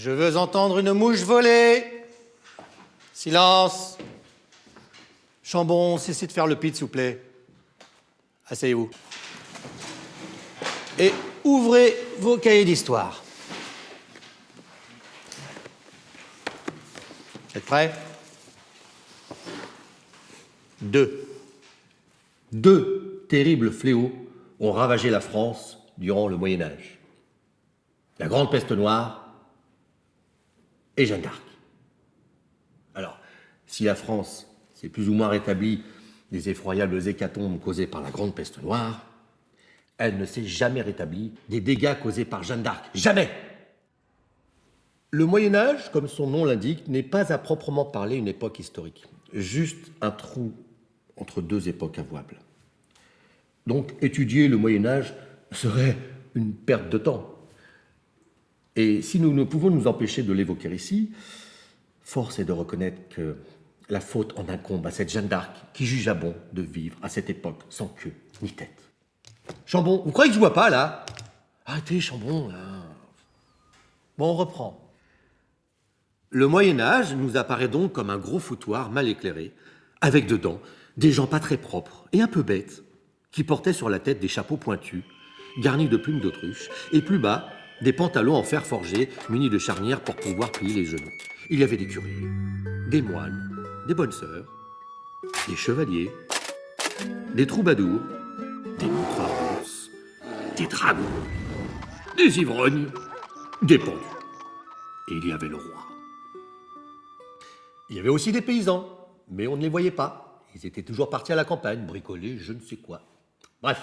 Je veux entendre une mouche voler. Silence. Chambon, cessez de faire le pit, s'il vous plaît. Asseyez-vous. Et ouvrez vos cahiers d'histoire. Êtes prêts? Deux terribles fléaux ont ravagé la France durant le Moyen-Âge. La Grande Peste Noire et Jeanne d'Arc. Alors, si la France s'est plus ou moins rétablie des effroyables hécatombes causées par la Grande Peste Noire, elle ne s'est jamais rétablie des dégâts causés par Jeanne d'Arc. Jamais! Le Moyen-Âge, comme son nom l'indique, n'est pas à proprement parler une époque historique. Juste un trou entre deux époques avouables. Donc, étudier le Moyen-Âge serait une perte de temps. Et si nous ne pouvons nous empêcher de l'évoquer ici, force est de reconnaître que la faute en incombe à cette Jeanne d'Arc qui jugea bon de vivre à cette époque sans queue ni tête. Chambon, vous croyez que je vois pas, là? Arrêtez, Chambon, là. Bon, on reprend. Le Moyen-Âge nous apparaît donc comme un gros foutoir mal éclairé, avec dedans des gens pas très propres et un peu bêtes, qui portaient sur la tête des chapeaux pointus, garnis de plumes d'autruche, et plus bas, des pantalons en fer forgé, munis de charnières pour pouvoir plier les genoux. Il y avait des curés, des moines, des bonnes sœurs, des chevaliers, des troubadours, des montreurs d'ours, des dragons, des ivrognes, des pendus. Et il y avait le roi. Il y avait aussi des paysans, mais on ne les voyait pas. Ils étaient toujours partis à la campagne, bricoler je ne sais quoi. Bref,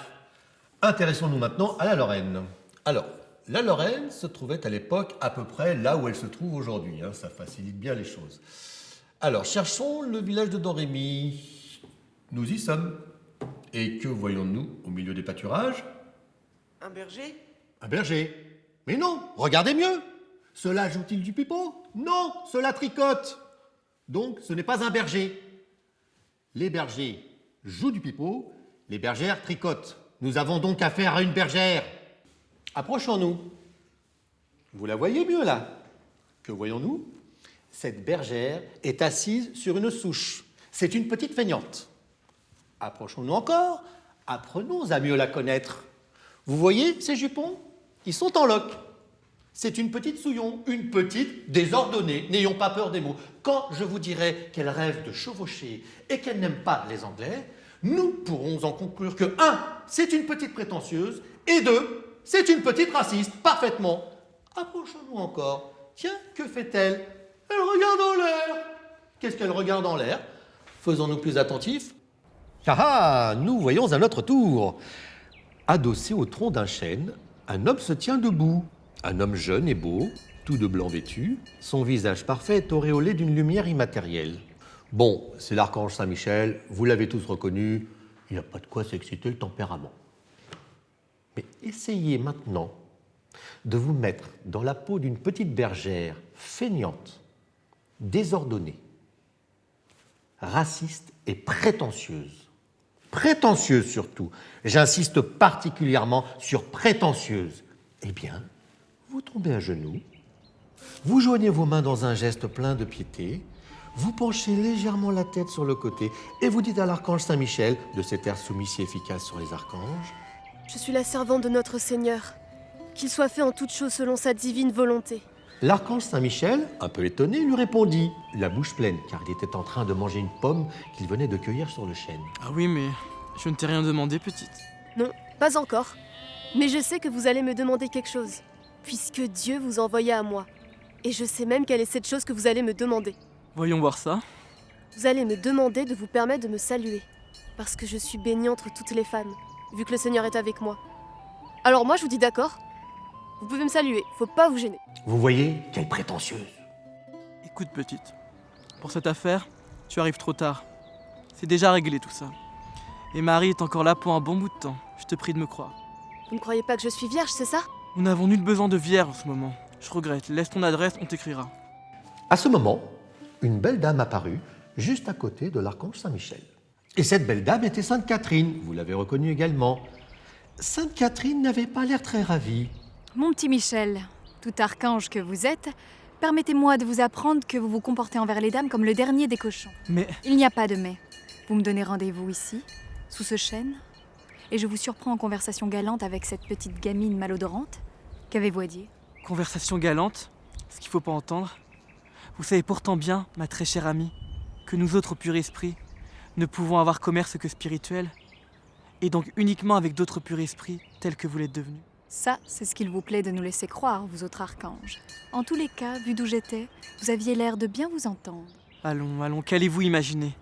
intéressons-nous maintenant à la Lorraine. Alors, la Lorraine se trouvait à l'époque à peu près là où elle se trouve aujourd'hui. Ça facilite bien les choses. Alors, cherchons le village de Domrémy. Nous y sommes. Et que voyons-nous au milieu des pâturages? Un berger? Un berger. Mais non, regardez mieux. Cela joue-t-il du pipeau? Non, cela tricote. Donc, ce n'est pas un berger. Les bergers jouent du pipeau, les bergères tricotent. Nous avons donc affaire à une bergère. Approchons-nous. Vous la voyez mieux, là? Que voyons-nous? Cette bergère est assise sur une souche. C'est une petite feignante. Approchons-nous encore. Apprenons à mieux la connaître. Vous voyez ces jupons? Ils sont en loques. C'est une petite souillon, une petite désordonnée. N'ayons pas peur des mots. Quand je vous dirai qu'elle rêve de chevaucher et qu'elle n'aime pas les Anglais, nous pourrons en conclure que 1. C'est une petite prétentieuse et 2. C'est une petite raciste. Parfaitement. Approchons-nous encore. Tiens, que fait-elle? Elle regarde en l'air. Qu'est-ce qu'elle regarde en l'air? Faisons-nous plus attentifs. Ah ah, nous voyons à notre tour. Adossé au tronc d'un chêne, un homme se tient debout. Un homme jeune et beau, tout de blanc vêtu, son visage parfait est auréolé d'une lumière immatérielle. Bon, c'est l'archange Saint-Michel, vous l'avez tous reconnu, il n'y a pas de quoi s'exciter le tempérament. Mais essayez maintenant de vous mettre dans la peau d'une petite bergère feignante, désordonnée, raciste et prétentieuse. Prétentieuse surtout, j'insiste particulièrement sur prétentieuse. Eh bien, vous tombez à genoux, vous joignez vos mains dans un geste plein de piété, vous penchez légèrement la tête sur le côté et vous dites à l'archange Saint-Michel, de cet air soumis si efficace sur les archanges, « Je suis la servante de notre Seigneur, qu'il soit fait en toutes choses selon sa divine volonté. » L'archange Saint-Michel, un peu étonné, lui répondit, la bouche pleine, car il était en train de manger une pomme qu'il venait de cueillir sur le chêne. Ah oui, mais je ne t'ai rien demandé, petite. Non, pas encore. Mais je sais que vous allez me demander quelque chose, puisque Dieu vous envoya à moi. Et je sais même quelle est cette chose que vous allez me demander. Voyons voir ça. Vous allez me demander de vous permettre de me saluer, parce que je suis bénie entre toutes les femmes, vu que le Seigneur est avec moi. Alors moi, je vous dis d'accord. Vous pouvez me saluer, faut pas vous gêner. Vous voyez, quelle prétentieuse. Écoute, petite. Pour cette affaire, tu arrives trop tard. C'est déjà réglé tout ça. Et Marie est encore là pour un bon bout de temps. Je te prie de me croire. Vous ne croyez pas que je suis vierge, c'est ça? Nous n'avons nul besoin de vierge en ce moment. Je regrette. Laisse ton adresse, on t'écrira. À ce moment, une belle dame apparut, juste à côté de l'archange Saint-Michel. Et cette belle dame était Sainte Catherine, vous l'avez reconnue également. Sainte Catherine n'avait pas l'air très ravie. Mon petit Michel, tout archange que vous êtes, Permettez-moi de vous apprendre que vous vous comportez envers les dames comme le dernier des cochons. Mais Il n'y a pas de mais. Vous me donnez rendez-vous ici, sous ce chêne, et je vous surprends en conversation galante avec cette petite gamine malodorante. Qu'avez-vous à dire? conversation galante, ce qu'il faut pas entendre. Vous savez pourtant bien, ma très chère amie, que nous autres purs esprits ne pouvons avoir commerce que spirituel, et donc uniquement avec d'autres purs esprits tels que vous l'êtes devenus. Ça, c'est ce qu'il vous plaît de nous laisser croire, vous autres archanges. En tous les cas, vu d'où j'étais, vous aviez l'air de bien vous entendre. Allons, allons, qu'allez-vous imaginer?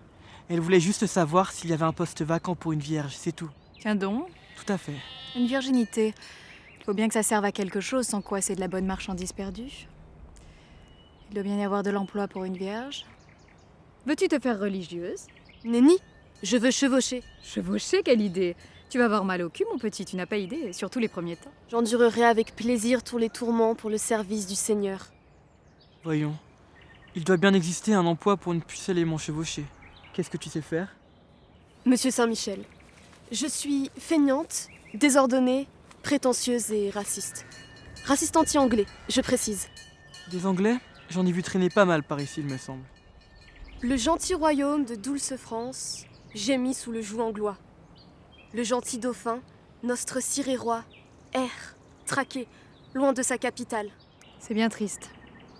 Elle voulait juste savoir s'il y avait un poste vacant pour une vierge, c'est tout. Tiens donc, Tout à fait. une virginité. Il faut bien que ça serve à quelque chose, sans quoi c'est de la bonne marchandise perdue. Il doit bien y avoir de l'emploi pour une vierge. Veux-tu te faire religieuse? Nenni, je veux chevaucher. Chevaucher, quelle idée! Tu vas avoir mal au cul, mon petit, tu n'as pas idée, surtout les premiers temps. J'endurerai avec plaisir tous les tourments pour le service du Seigneur. Voyons, il doit bien exister un emploi pour une pucelle aimant chevaucher. Qu'est-ce que tu sais faire? Monsieur Saint-Michel, je suis feignante, désordonnée, prétentieuse et raciste. Raciste anti-anglais, je précise. Des Anglais? J'en ai vu traîner pas mal par ici, il me semble. Le gentil royaume de douce France gémit sous le joug anglois. Le gentil dauphin, notre sire et roi, erre, traqué, loin de sa capitale. C'est bien triste.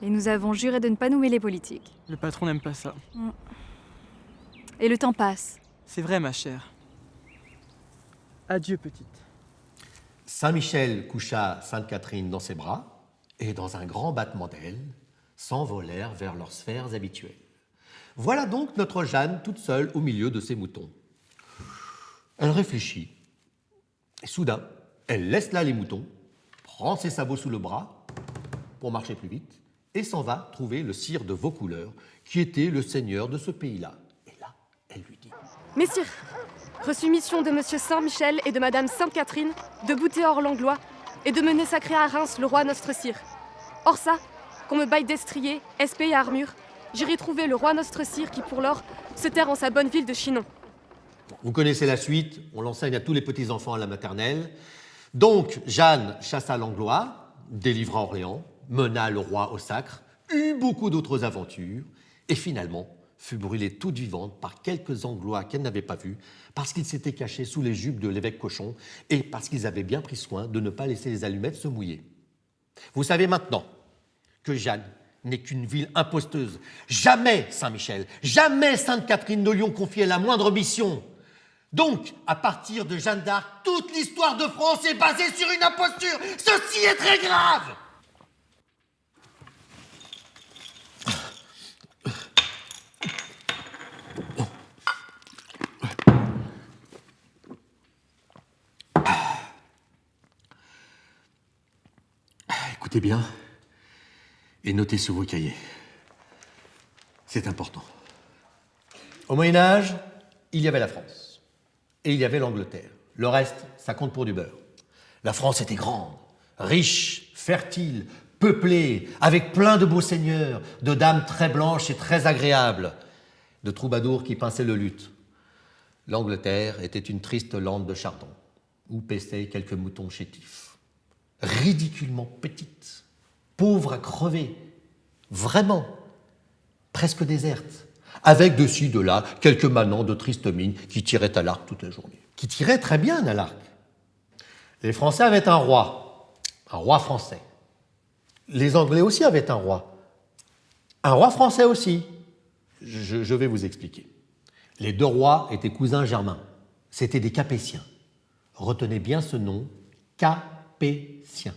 Et nous avons juré de ne pas nous mêler politique. Le patron n'aime pas ça. Et le temps passe. C'est vrai, ma chère. Adieu, petite. Saint-Michel coucha Sainte-Catherine dans ses bras et, dans un grand battement d'ailes, s'envolèrent vers leurs sphères habituelles. Voilà donc notre Jeanne toute seule au milieu de ses moutons. Elle réfléchit. Et soudain, elle laisse là les moutons, prend ses sabots sous le bras pour marcher plus vite et s'en va trouver le sire de Vaucouleurs, qui était le seigneur de ce pays-là. Et là, elle lui dit: Messire, reçu mission de monsieur Saint-Michel et de madame Sainte-Catherine de bouter hors l'anglois et de mener sacré à Reims le roi notre sire. Or ça, qu'on me baille destrier, épée et armure, j'irai trouver le roi notre sire qui pour l'or se terre en sa bonne ville de Chinon. Vous connaissez la suite, on l'enseigne à tous les petits-enfants à la maternelle. Donc, Jeanne chassa l'Anglois, délivra Orléans, mena le roi au sacre, eut beaucoup d'autres aventures, et finalement fut brûlée toute vivante par quelques Anglois qu'elle n'avait pas vus, parce qu'ils s'étaient cachés sous les jupes de l'évêque Cochon, et parce qu'ils avaient bien pris soin de ne pas laisser les allumettes se mouiller. Vous savez maintenant que Jeanne n'est qu'une ville imposteuse. Jamais Saint-Michel, jamais Sainte-Catherine ne lui ont confié la moindre mission. Donc, à partir de Jeanne d'Arc, toute l'histoire de France est basée sur une imposture. Ceci est très grave. Écoutez bien et notez sur vos cahiers. C'est important. Au Moyen-Âge, il y avait la France. Et il y avait l'Angleterre. Le reste, ça compte pour du beurre. La France était grande, riche, fertile, peuplée, avec plein de beaux seigneurs, de dames très blanches et très agréables, de troubadours qui pinçaient le luth. L'Angleterre était une triste lande de chardon, où paissaient quelques moutons chétifs. Ridiculement petite, pauvre à crever, vraiment, presque déserte, avec de ci, de là, quelques manants de triste mine qui tiraient à l'arc toute la journée. Qui tiraient très bien à l'arc. Les Français avaient un roi français. Les Anglais aussi avaient un roi français aussi. Je vais vous expliquer. Les deux rois étaient cousins germains. C'était des Capétiens. Retenez bien ce nom, Capétiens.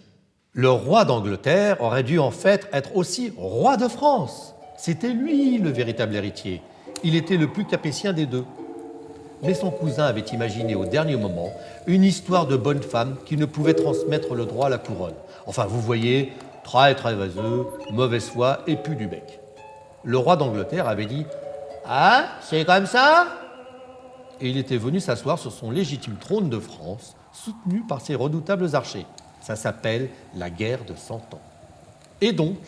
Le roi d'Angleterre aurait dû en fait être aussi roi de France. C'était lui le véritable héritier. Il était le plus capétien des deux. Mais son cousin avait imaginé au dernier moment une histoire de bonne femme qui ne pouvait transmettre le droit à la couronne. Enfin, vous voyez, traître vaseux, mauvaise foi et pu du bec. Le roi d'Angleterre avait dit « Ah, c'est comme ça ?» Et il était venu s'asseoir sur son légitime trône de France, soutenu par ses redoutables archers. Ça s'appelle la guerre de 100 ans. Et donc,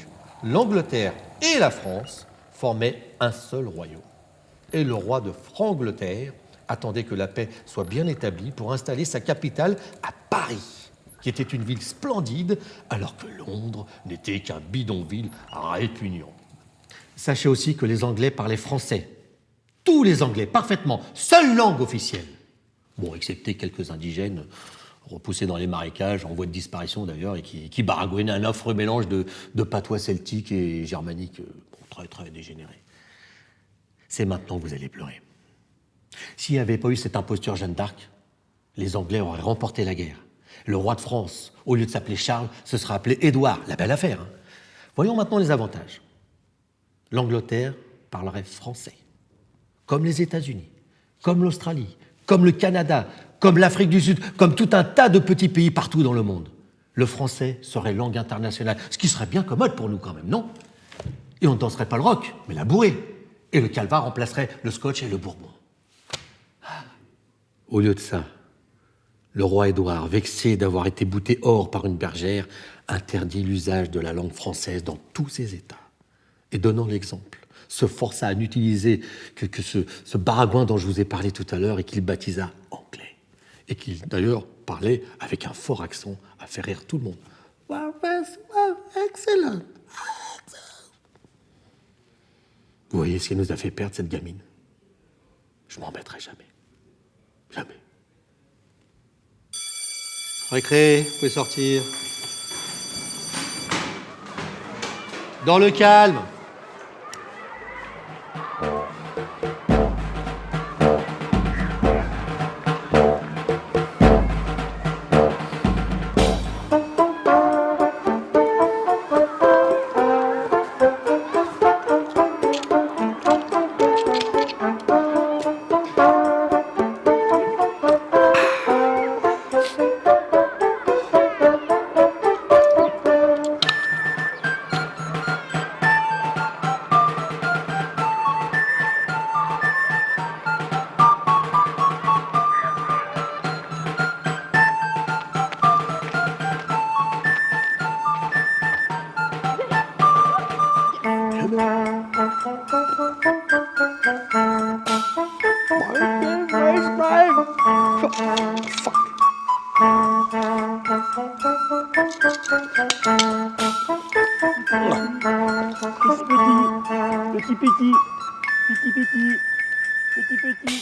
l'Angleterre et la France formaient un seul royaume. Et le roi de Frangleterre attendait que la paix soit bien établie pour installer sa capitale à Paris. qui était une ville splendide, alors que Londres n'était qu'un bidonville répugnant. Sachez aussi que les Anglais parlaient français. Tous les Anglais, parfaitement, seule langue officielle. Bon, excepté quelques indigènes repoussés dans les marécages, en voie de disparition d'ailleurs, et qui baragouinaient un affreux mélange de patois celtiques et germaniques, très très dégénérés. C'est maintenant que vous allez pleurer. S'il n'y avait pas eu cette imposture Jeanne d'Arc, les Anglais auraient remporté la guerre. Le roi de France, au lieu de s'appeler Charles, se serait appelé Édouard. La belle affaire, hein. Voyons maintenant les avantages. L'Angleterre parlerait français, comme les États-Unis, comme l'Australie, comme le Canada, comme l'Afrique du Sud, comme tout un tas de petits pays partout dans le monde. Le français serait langue internationale, ce qui serait bien commode pour nous quand même, non? Et on ne danserait pas le rock, mais la bourrée. Et le calva remplacerait le scotch et le bourbon. Au lieu de ça, le roi Édouard, vexé d'avoir été bouté hors par une bergère, interdit l'usage de la langue française dans tous ses États. Et donnant l'exemple, se força à n'utiliser que ce baragouin dont je vous ai parlé tout à l'heure et qu'il baptisa anglais. Et qu'il, d'ailleurs, parlait avec un fort accent à faire rire tout le monde. Wow, excellent. Vous voyez ce qui nous a fait perdre cette gamine? Je m'en remettrai jamais. Jamais. Récré, vous pouvez sortir. Dans le calme. Petit, petit, petit, petit, petit.